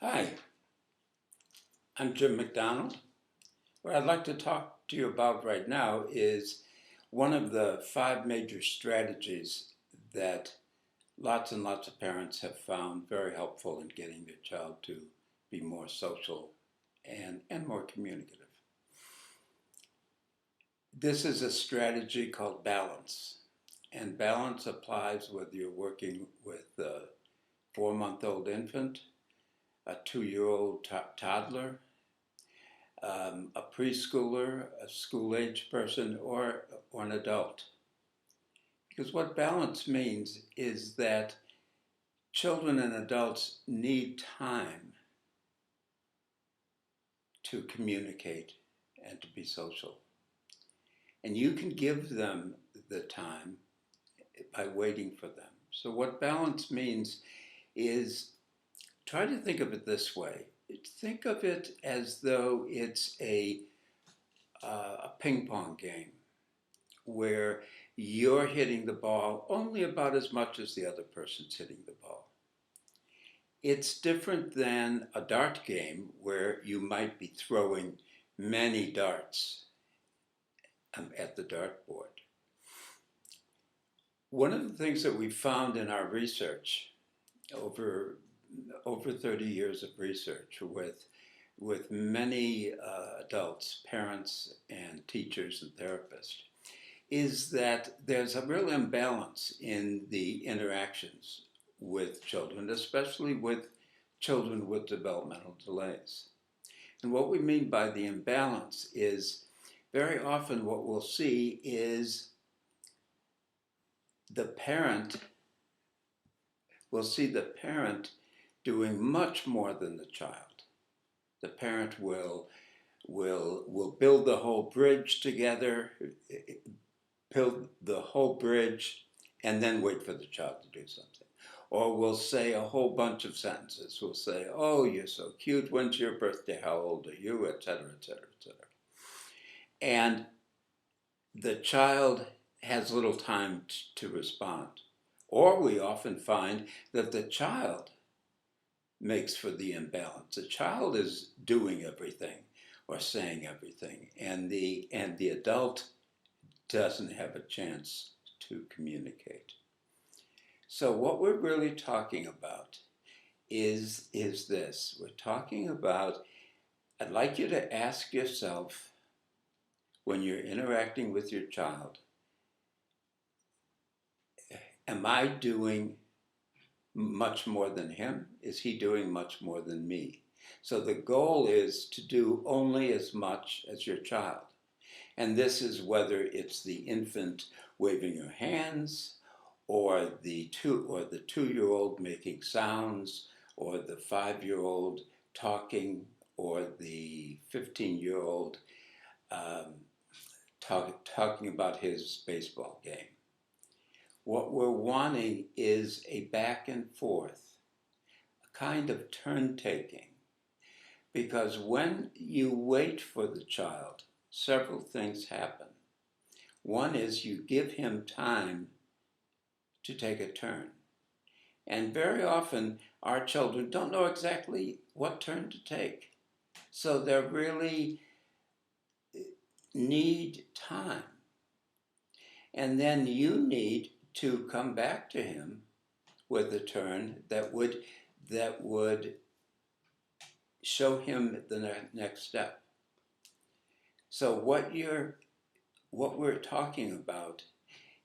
Hi, I'm Jim McDonald. What I'd like to talk to you about right now is one of the five major strategies that lots and lots of parents have found very helpful in getting their child to be more social and more communicative. This is a strategy called balance, and balance applies whether you're working with a 4-month-old infant, a 2-year-old toddler, a preschooler, a school-age person, or an adult. Because what balance means is that children and adults need time to communicate and to be social. And you can give them the time by waiting for them. So what balance means is try to think of it this way. Think of it as though it's a ping pong game where you're hitting the ball only about as much as the other person's hitting the ball. It's different than a dart game where you might be throwing many darts at the dartboard. One of the things that we found in our research over 30 years of research with many adults, parents, and teachers and therapists is that there's a real imbalance in the interactions with children, especially with children with developmental delays. And what we mean by the imbalance is very often what we'll see is the parent will see the parent doing much more than the child. The parent will build the whole bridge together, build the whole bridge, and then wait for the child to do something. Or we'll say a whole bunch of sentences. We'll say, oh, you're so cute. When's your birthday? How old are you? Et cetera, et cetera, et cetera. And the child has little time to respond. Or we often find that the child makes for the imbalance. The child is doing everything or saying everything, and the adult doesn't have a chance to communicate. So what we're really talking about is this. We're talking about, I'd like you to ask yourself when you're interacting with your child, am I doing much more than him? Is he doing much more than me? So the goal is to do only as much as your child. And this is whether it's the infant waving your hands, or the 2-year-old making sounds, or the 5-year-old talking, or the 15-year-old talking about his baseball game. What we're wanting is a back and forth, a kind of turn taking, because when you wait for the child, several things happen. One is you give him time to take a turn. And very often our children don't know exactly what turn to take. So they really need time. And then you need to come back to him with a turn that would show him the next step. So what we're talking about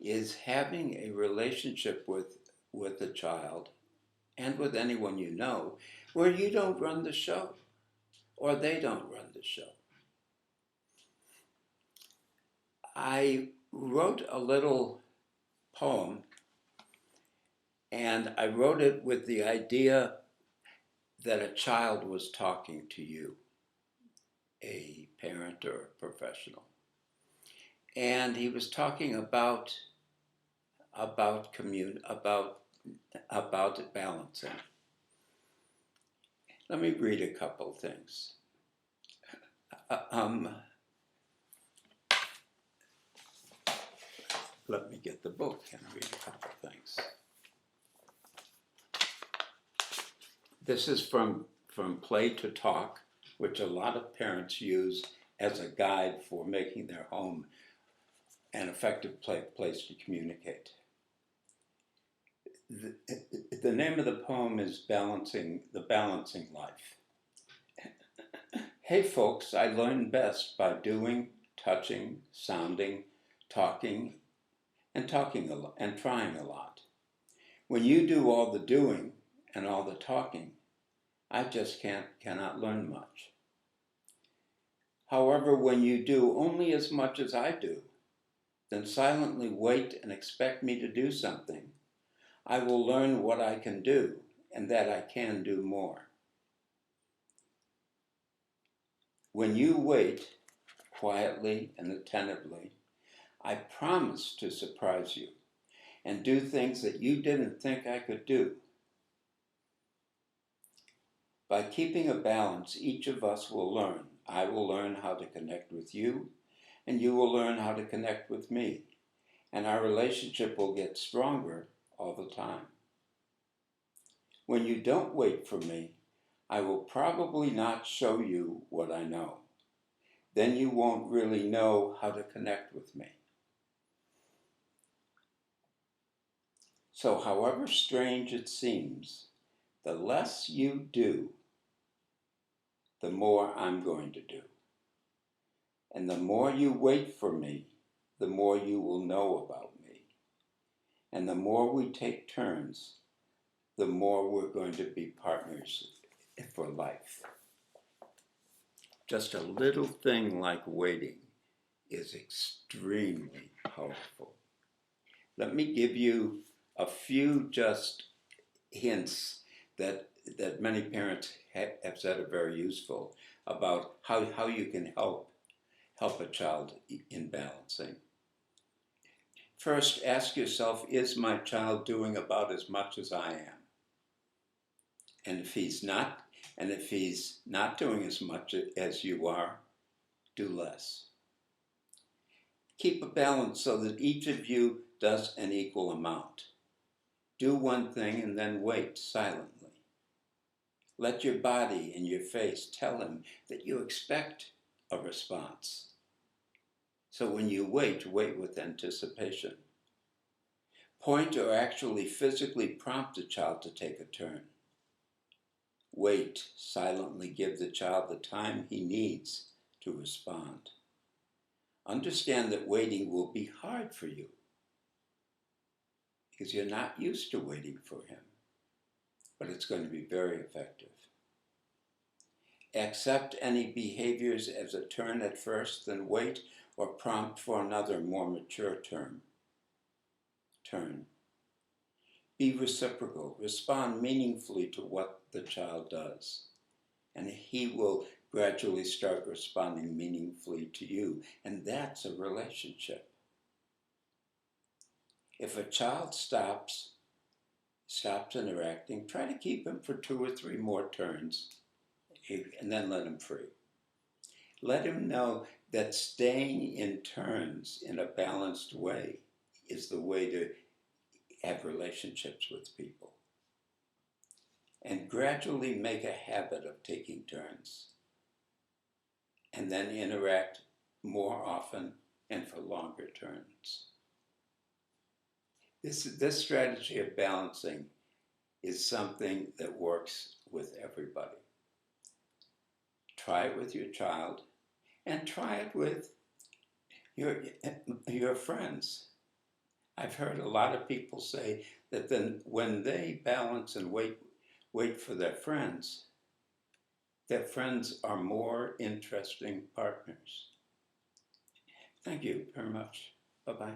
is having a relationship with the child and with anyone you know where you don't run the show or they don't run the show. I wrote a little poem, and I wrote it with the idea that a child was talking to you, a parent or a professional. And he was talking about balancing. Let me read a couple things. Let me get the book and read a couple things. This is from from play to talk, which a lot of parents use as a guide for making their home an effective place to communicate. The name of the poem is The Balancing Life. Hey folks, I learn best by doing, touching, sounding, talking, and trying a lot. When you do all the doing and all the talking, I just cannot learn much. However, when you do only as much as I do, then silently wait and expect me to do something, I will learn what I can do and that I can do more. When you wait quietly and attentively, I promise to surprise you and do things that you didn't think I could do. By keeping a balance, each of us will learn. I will learn how to connect with you, and you will learn how to connect with me. And our relationship will get stronger all the time. When you don't wait for me, I will probably not show you what I know. Then you won't really know how to connect with me. So however strange it seems, the less you do, the more I'm going to do. And the more you wait for me, the more you will know about me. And the more we take turns, the more we're going to be partners for life. Just a little thing like waiting is extremely powerful. Let me give you a few just hints that many parents have said are very useful about how you can help a child in balancing. First, ask yourself, is my child doing about as much as I am? And if he's not doing as much as you are, do less. Keep a balance so that each of you does an equal amount. Do one thing and then wait silently. Let your body and your face tell him that you expect a response. So when you wait with anticipation. Point or actually physically prompt the child to take a turn. Wait, silently give the child the time he needs to respond. Understand that waiting will be hard for you because you're not used to waiting for him, but it's going to be very effective. Accept any behaviors as a turn at first, then wait or prompt for another more mature turn. Be reciprocal. Respond meaningfully to what the child does, and he will gradually start responding meaningfully to you, and that's a relationship. If a child stops interacting, try to keep him for 2 or 3 more turns, and then let him free. Let him know that staying in turns in a balanced way is the way to have relationships with people. And gradually make a habit of taking turns. And then interact more often and for longer turns. This strategy of balancing is something that works with everybody. Try it with your child and try it with your friends. I've heard a lot of people say that then when they balance and wait for their friends are more interesting partners. Thank you very much. Bye-bye.